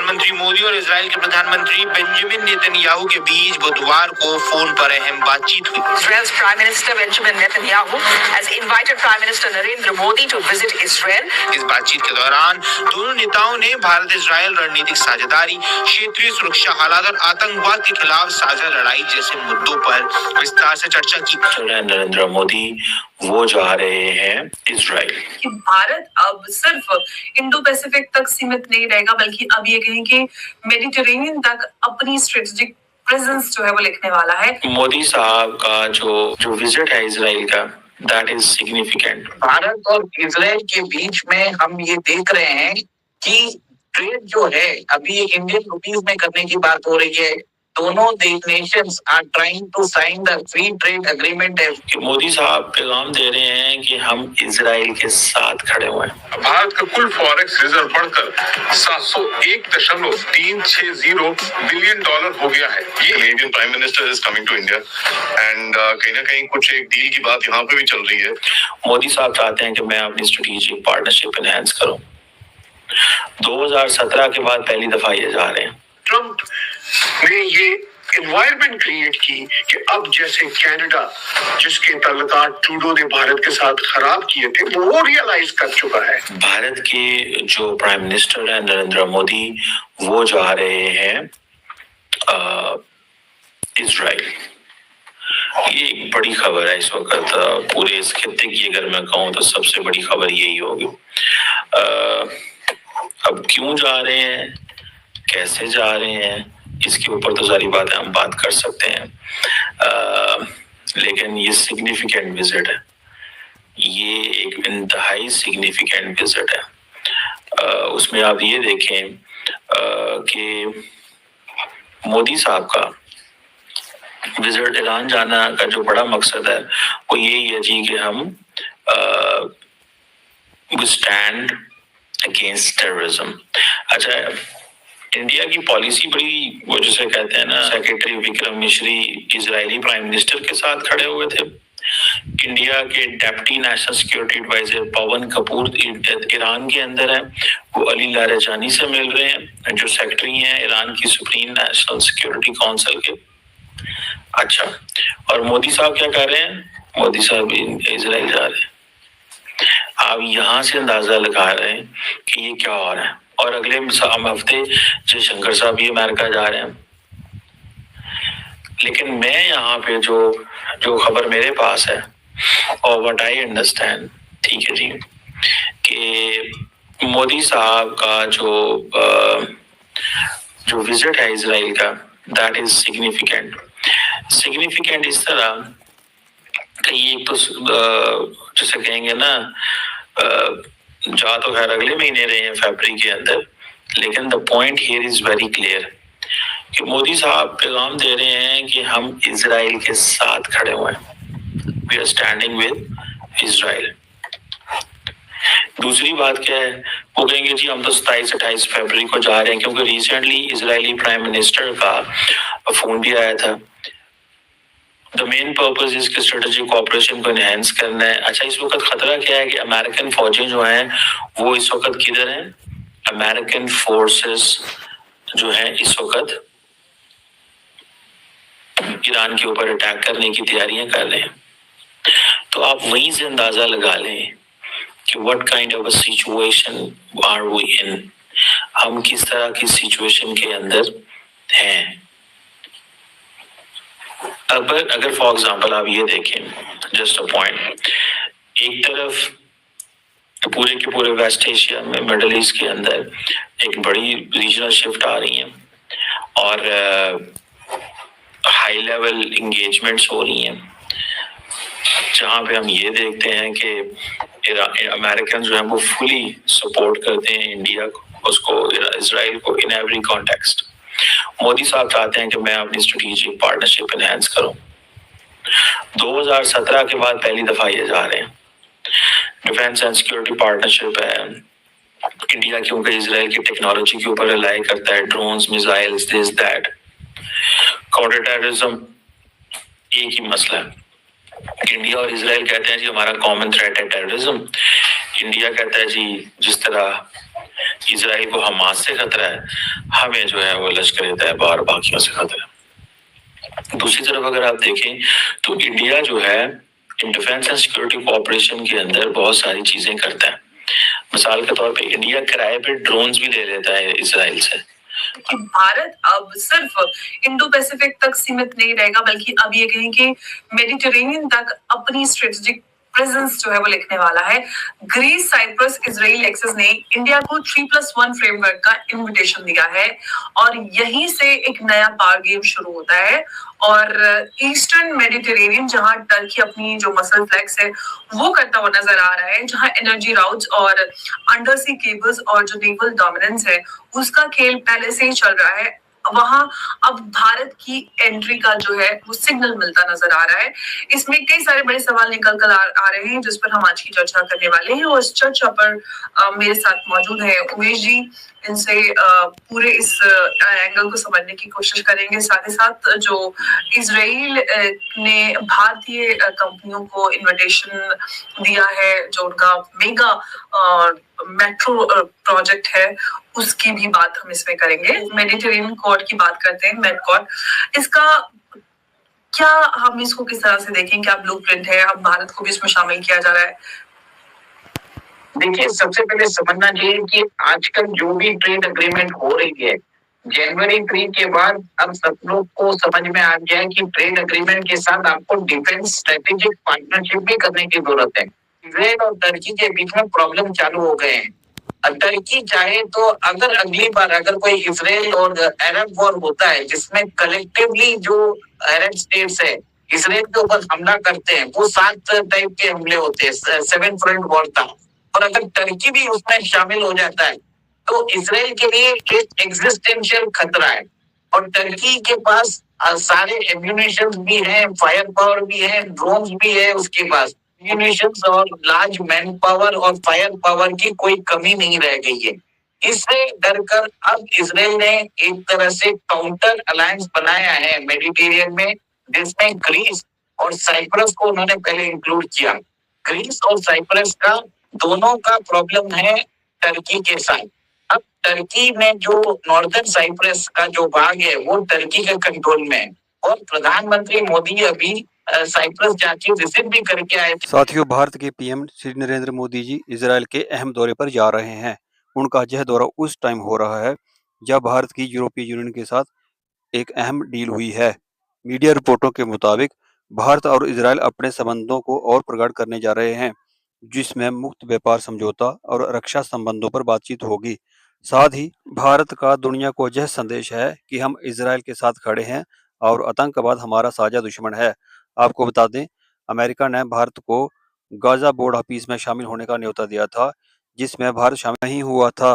प्रधानमंत्री मोदी और इजराइल के प्रधानमंत्री बेंजामिन नेतन्याहू के बीच बुधवार को फोन पर अहम बातचीत हुई। Israel's Prime Minister Benjamin Netanyahu has invited Prime Minister Narendra Modi to visit Israel. इस बातचीत के दौरान दोनों नेताओं ने भारत इजराइल रणनीतिक साझेदारी, क्षेत्रीय सुरक्षा हालात और आतंकवाद के खिलाफ साझा लड़ाई जैसे मुद्दों पर विस्तार से चर्चा की। नरेंद्र मोदी वो जा रहे हैं इजराइल। कि भारत अब सिर्फ इंडो पैसिफिक तक सीमित नहीं रहेगा, बल्कि अब ये कहें कि मेडिटेरेनियन तक अपनी स्ट्रेटेजिक प्रेजेंस जो है वो लिखने वाला है। मोदी साहब का जो विजिट है इजराइल का, दैट इज सिग्निफिकेंट। भारत और इजराइल के बीच में हम ये देख रहे हैं कि ट्रेड जो है अभी इंडियन रुपीज में करने की बात हो रही है। दोनों nations are trying to sign the free trade agreement. Modi साहब पैगाम दे रहे हैं कि हम इजराइल के साथ खड़े हुए हैं। भारत का कुल फॉरेक्स रिजर्व बढ़कर 701.360 बिलियन डॉलर हो गया है। ये Indian prime minister is coming to India and कहीं ना कहीं कुछ एक डील की बात यहाँ पे भी चल रही है। मोदी साहब चाहते हैं कि मैं अपनी स्ट्रेटेजिक पार्टनरशिप एनहांस करूं। 2017 के बाद पहली दफा ये जा रहे हैं। ट्रम्प ने ये एनवायरनमेंट क्रिएट की कि अब जैसे कनाडा जिसके ताल्लुकात ट्रूडो ने भारत के साथ खराब किए थे वो रियलाइज कर चुका है। भारत के जो प्राइम मिनिस्टर है नरेंद्र मोदी वो जा रहे हैं इजराइल। ये एक बड़ी खबर है इस वक्त पूरे इस खित्ते की। अगर मैं कहूँ तो सबसे बड़ी खबर यही होगी। अब क्यों जा रहे हैं, कैसे जा रहे हैं, इसके ऊपर तो सारी बातें हम बात कर सकते हैं, लेकिन ये सिग्निफिकेंट विजिट है। ये एक इंतहाई सिग्निफिकेंट विजिट है। उसमें आप ये देखें कि मोदी साहब का विजिट ईरान जाना का जो बड़ा मकसद है वो यही है जी कि हम स्टैंड अगेंस्ट टेररिज्म। अच्छा, इंडिया की पॉलिसी बड़ी, वो जिसे कहते हैं ना, सेक्रेटरी विक्रम मिश्री इजरायली प्राइम मिनिस्टर के साथ खड़े हुए थे। इंडिया के डेप्टी नेशनल सिक्योरिटी एडवाइजर पवन कपूर ईरान के अंदर है, वो अली लारेजानी से मिल रहे हैं जो सेक्रेटरी हैं ईरान की सुप्रीम नेशनल सिक्योरिटी काउंसिल के। अच्छा, और मोदी साहब क्या कर रहे हैं? मोदी साहब इजराइल जा रहे हैं। आप यहाँ से अंदाजा लगा रहे हैं कि ये क्या हो रहा है। और अगले हफ्ते जयशंकर साहब भी अमेरिका जा रहे हैं। लेकिन मैं यहाँ पे जो खबर मेरे पास है और व्हाट आई अंडरस्टैंड, ठीक है जी, कि मोदी साहब का जो विजिट है इजराइल का, दैट इज सिग्निफिकेंट। सिग्निफिकेंट इस तरह कि ये तो जैसे कहेंगे ना, जा तो खैर अगले महीने रहे हैं फरवरी के अंदर, लेकिन the point here is very clear कि मोदी साहब पैगाम दे रहे हैं कि हम इजराइल के साथ खड़े हुए हैं। We are standing with Israel. दूसरी बात क्या है, वो कहेंगे जी हम तो 27-28 फरवरी को जा रहे हैं, क्योंकि रिसेंटली इजरायली प्राइम मिनिस्टर का फोन भी आया था। द मेन पर्पज इसके स्ट्रेटेजिक ऑपरेशन को एनहेंस करना है। अच्छा, इस वक्त खतरा क्या है कि अमेरिकन फौजें जो हैं वो इस वक्त किधर हैं? अमेरिकन फोर्सेस जो हैं इस वक्त ईरान के ऊपर अटैक करने की तैयारियां कर रहे हैं। तो आप वहीं से अंदाजा लगा लें कि what kind of a situation are we in. हम किस तरह की सिचुएशन के अंदर हैं। अगर फॉर एग्जांपल आप ये देखें, जस्ट अ पॉइंट, एक तरफ पूरे के पूरे वेस्ट एशिया में, मिडल ईस्ट के अंदर एक बड़ी रीजनल शिफ्ट आ रही है और हाई लेवल इंगेजमेंट्स हो रही हैं, जहां पे हम ये देखते हैं कि अमेरिकन जो है वो फुली सपोर्ट करते हैं इंडिया को, उसको, इजराइल को इन एवरी कॉन्टेक्स्ट। मोदी साहब चाहते हैं कि मैं अपनी स्ट्रेटेजिक पार्टनरशिप एनहांस करूं। 2017 के बाद पहली दफा ये जा रहे हैं। डिफेंस एंड सिक्योरिटी पार्टनरशिप है। इंडिया क्योंकि इजराइल की टेक्नोलॉजी के ऊपर रिलाई करता है, drones, missiles, this that. Counter terrorism एक ही मसला है। इंडिया और इजराइल कहते हैं जी हमारा कॉमन थ्रेट है टेररिज्म। इंडिया कहता है जी जिस तरह इजराइल को हमास से खतरा है, हमें जो है वो लश्कर तैयबा और बाकियों से खतरा है। दूसरी तरफ अगर आप देखें तो इंडिया जो है डिफेंस एंड सिक्योरिटी कोऑपरेशन के अंदर बहुत सारी चीजें करता है। मिसाल के तौर पे इंडिया किराए पे ड्रोन्स भी ले लेता है इजराइल से। कि भारत अब सिर्फ इंडो पैसिफिक तक सीमित नहीं रहेगा, बल्कि अब ये कहें कि मेडिटेरेनियन तक अपनी स्ट्रेटेजिक प्रेजेंस जो है वो लिखने वाला है। ग्रीस, साइप्रस, इजराइल एक्सेस ने इंडिया को 3+1 फ्रेमवर्क का इनविटेशन दिया है और यहीं से एक नया पावर गेम शुरू होता है। और ईस्टर्न मेडिटेरेनियन, जहां टर्की अपनी जो मसल फ्लैग्स है वो करता हुआ नजर आ रहा है, जहां एनर्जी राउट्स और अंडर सी केबल्स और जो नेवल डोमिनेंस है उसका खेल पहले से ही चल रहा है, वहां अब भारत की एंट्री का जो है वो सिग्नल मिलता नजर आ रहा है। इसमें कई सारे बड़े सवाल निकल कर आ रहे हैं जिस पर हम आज की चर्चा करने वाले हैं और इस चर्चा पर मेरे साथ मौजूद है उमेश जी। इनसे पूरे इस एंगल को समझने की कोशिश करेंगे। साथ ही साथ जो इजराइल ने भारतीय कंपनियों को इनविटेशन दिया है, जो उनका मेगा मेट्रो प्रोजेक्ट है, उसकी भी बात हम इसमें करेंगे। मेडिटेरेनियन कॉर्ड की बात करते हैं, मेडकॉर्ड, इसका क्या, हम इसको किस तरह से देखें, क्या ब्लूप्रिंट है, अब भारत को भी इसमें शामिल किया जा रहा है? देखिए, सबसे पहले समझना चाहिए कि आजकल जो भी ट्रेड एग्रीमेंट हो रही है, जनवरी 3 के बाद अब सब लोग को समझ में आ गया है कि ट्रेड एग्रीमेंट के साथ आपको डिफेंस स्ट्रेटेजिक पार्टनरशिप भी करने की जरूरत है। इजराइल और टर्की के बीच में प्रॉब्लम चालू हो गए हैं। टर्की चाहे तो अगर अगली बार अगर कोई इजराइल और अरब वॉर होता है जिसमें कलेक्टिवली जो अरब स्टेट्स है इजराइल के ऊपर हमला करते हैं, वो 7 टाइप के हमले होते हैं, 7 फ्रंट वॉर था, और अगर टर्की भी उसमें शामिल हो जाता है तो इजराइल के लिए एक एग्जिस्टेंशियल खतरा है। और टर्की के पास सारे एम्यूनिशन भी हैं, फायर पावर भी है, ड्रोन्स भी है, उसके पास एम्यूनिशन और लार्ज मैन पावर और फायर पावर की कोई कमी नहीं रह गई है। इससे डरकर अब इजराइल ने एक तरह से काउंटर अलायंस बनाया है मेडिटेरियन में, जिसमें ग्रीस और साइप्रस को उन्होंने पहले इंक्लूड किया। ग्रीस और साइप्रस का दोनों का प्रॉब्लम है टर्की के साथ। अब टर्की में जो नॉर्दर्न साइप्रस का जो भाग है वो टर्की के कंट्रोल में है और प्रधानमंत्री मोदी अभी साइप्रस जाके विजिट भी करके आए थे। साथियों, भारत के पीएम श्री नरेंद्र मोदी जी इजराइल के अहम दौरे पर जा रहे हैं। उनका यह दौरा उस टाइम हो रहा है जब भारत की यूरोपीय यूनियन के साथ एक अहम डील हुई है। मीडिया रिपोर्टों के मुताबिक भारत और इजराइल अपने संबंधों को और प्रगाढ़ करने जा रहे हैं, जिसमें मुक्त व्यापार समझौता और रक्षा संबंधों पर बातचीत होगी। साथ ही भारत का दुनिया को यह संदेश है कि हम इजराइल के साथ खड़े हैं और आतंकवाद हमारा साझा दुश्मन है। आपको बता दें, अमेरिका ने भारत को गाजा बोर्ड पीस में शामिल होने का न्योता दिया था, जिसमें भारत शामिल नहीं हुआ था।